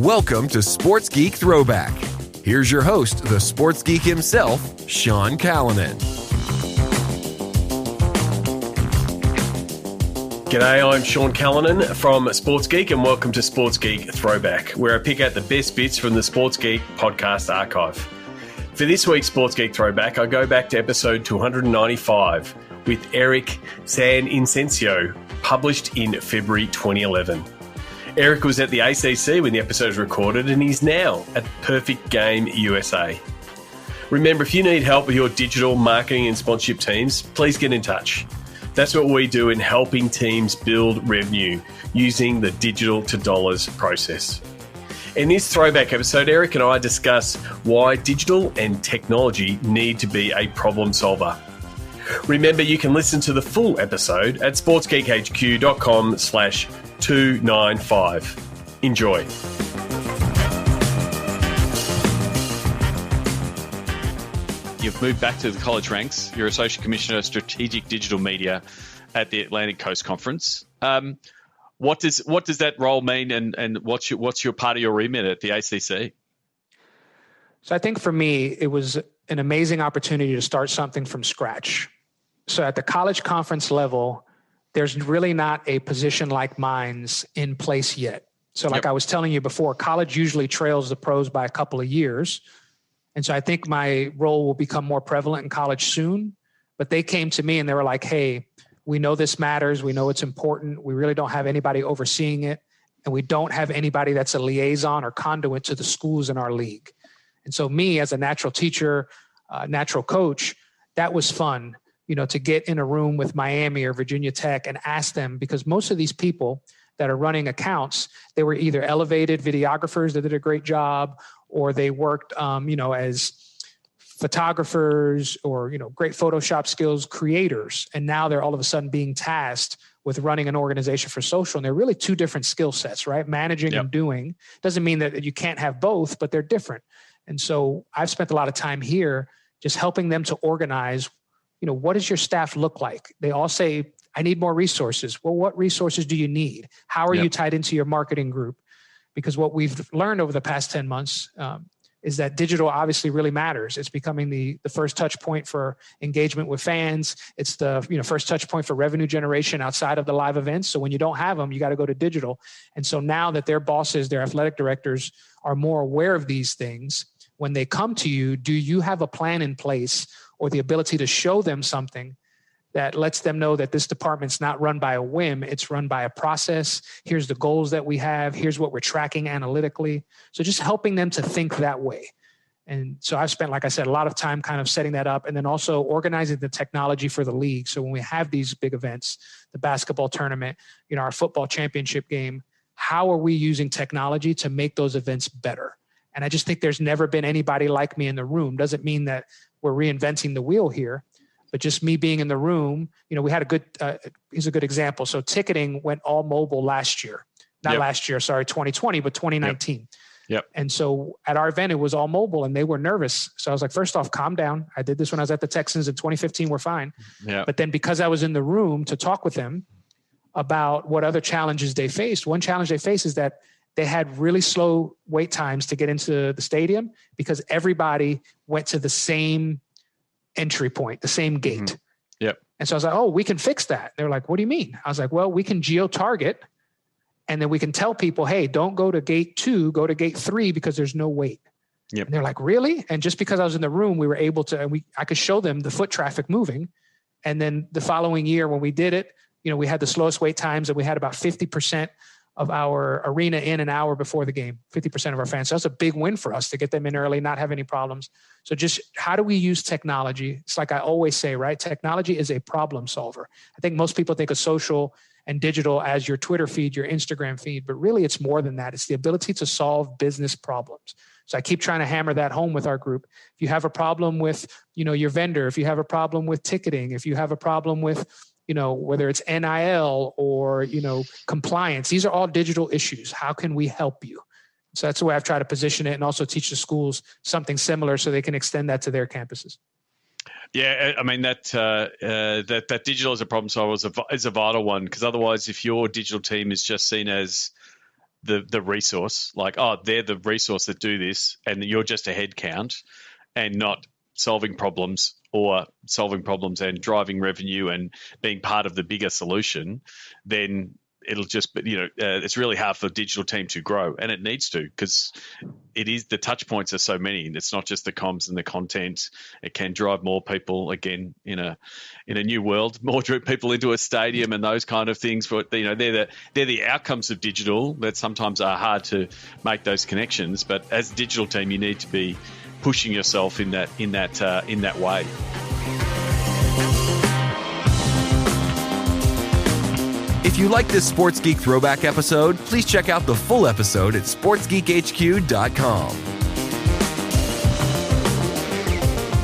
Welcome to Sports Geek Throwback. Here's your host, the sports geek himself, Sean Callanan. G'day, I'm Sean Callanan from Sports Geek, and welcome to Sports Geek Throwback, where I pick out the best bits from the Sports Geek podcast archive. For this week's Sports Geek Throwback, I go back to episode 295 with Eric SanInocencio, published in February 2011. Eric was at the ACC when the episode was recorded, and he's now at Perfect Game USA. Remember, if you need help with your digital marketing and sponsorship teams, please get in touch. That's what we do in helping teams build revenue using the digital to dollars process. In this throwback episode, Eric and I discuss why digital and technology need to be a problem solver. Remember, you can listen to the full episode at sportsgeekhq.com/295. Enjoy. You've moved back to the college ranks. You're Associate Commissioner of Strategic Digital Media at the Atlantic Coast Conference. What does that role mean, and what's your part of your remit at the ACC? So I think for me, it was an amazing opportunity to start something from scratch. So at the college conference level, there's really not a position like mine's in place yet. So like I was telling you before, college usually trails the pros by a couple of years. And so I think my role will become more prevalent in college soon. But they came to me and they were like, hey, we know this matters. We know it's important. We really don't have anybody overseeing it. And we don't have anybody that's a liaison or conduit to the schools in our league. And so me as a natural teacher, natural coach, that was fun, to get in a room with Miami or Virginia Tech and ask them, because most of these people that are running accounts, they were either elevated videographers that did a great job, or they worked, as photographers or, great Photoshop skills creators. And now they're all of a sudden being tasked with running an organization for social. And they're really two different skill sets, right? Managing and doing doesn't mean that you can't have both, but they're different. And so I've spent a lot of time here just helping them to organize, what does your staff look like? They all say, I need more resources. Well, what resources do you need? How are you tied into your marketing group? Because what we've learned over the past 10 months is that digital obviously really matters. It's becoming the first touch point for engagement with fans. It's the first touch point for revenue generation outside of the live events. So when you don't have them, you got to go to digital. And so now that their bosses, their athletic directors are more aware of these things, when they come to you, do you have a plan in place or the ability to show them something that lets them know that this department's not run by a whim, it's run by a process. Here's the goals that we have. Here's what we're tracking analytically. So just helping them to think that way. And so I've spent, like I said, a lot of time kind of setting that up and then also organizing the technology for the league. So when we have these big events, the basketball tournament, our football championship game, how are we using technology to make those events better? And I just think there's never been anybody like me in the room. Doesn't mean that we're reinventing the wheel here. But just me being in the room, we had here's a good example. So ticketing went all mobile last year, not last year, sorry, 2020, but 2019. Yep. And so at our event, it was all mobile and they were nervous. So I was like, first off, calm down. I did this when I was at the Texans in 2015. We're fine. Yeah. But then because I was in the room to talk with them about what other challenges they faced, one challenge they faced is that they had really slow wait times to get into the stadium because everybody went to the same entry point, the same gate. Mm-hmm. Yep. And so I was like, oh, we can fix that. They're like, what do you mean? I was like, well, we can geo-target and then we can tell people, hey, don't go to gate 2, go to gate 3 because there's no wait. Yep. And they're like, really? And just because I was in the room, we were able to, and I could show them the foot traffic moving. And then the following year when we did it, we had the slowest wait times and we had about 50% of our arena in an hour before the game, 50% of our fans. So that's a big win for us to get them in early, not have any problems. So just how do we use technology? It's like I always say, right? Technology is a problem solver. I think most people think of social and digital as your Twitter feed, your Instagram feed, but really it's more than that. It's the ability to solve business problems. So I keep trying to hammer that home with our group. If you have a problem with, your vendor, if you have a problem with ticketing, if you have a problem with, whether it's NIL or, compliance, these are all digital issues. How can we help you? So that's the way I've tried to position it and also teach the schools something similar so they can extend that to their campuses. Yeah, I mean, that digital as a problem solver is a vital one, because otherwise if your digital team is just seen as the resource, like, oh, they're the resource that do this, and you're just a head count and not solving problems and driving revenue and being part of the bigger solution, then it'll just, it's really hard for the digital team to grow, and it needs to, because the touch points are so many. It's not just the comms and the content. It can drive more people, again, in a new world, more people into a stadium and those kind of things. But they're the outcomes of digital that sometimes are hard to make those connections. But as a digital team, you need to be pushing yourself in that way. If you like this Sports Geek Throwback episode, please check out the full episode at sportsgeekhq.com.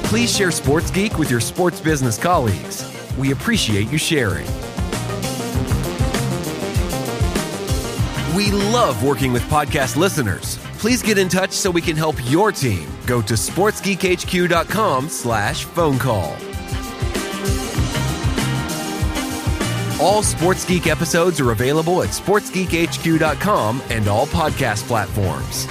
Please share Sports Geek with your sports business colleagues. We appreciate you sharing. We love working with podcast listeners. Please get in touch so we can help your team. Go to sportsgeekhq.com/phone call. All Sports Geek episodes are available at sportsgeekhq.com and all podcast platforms.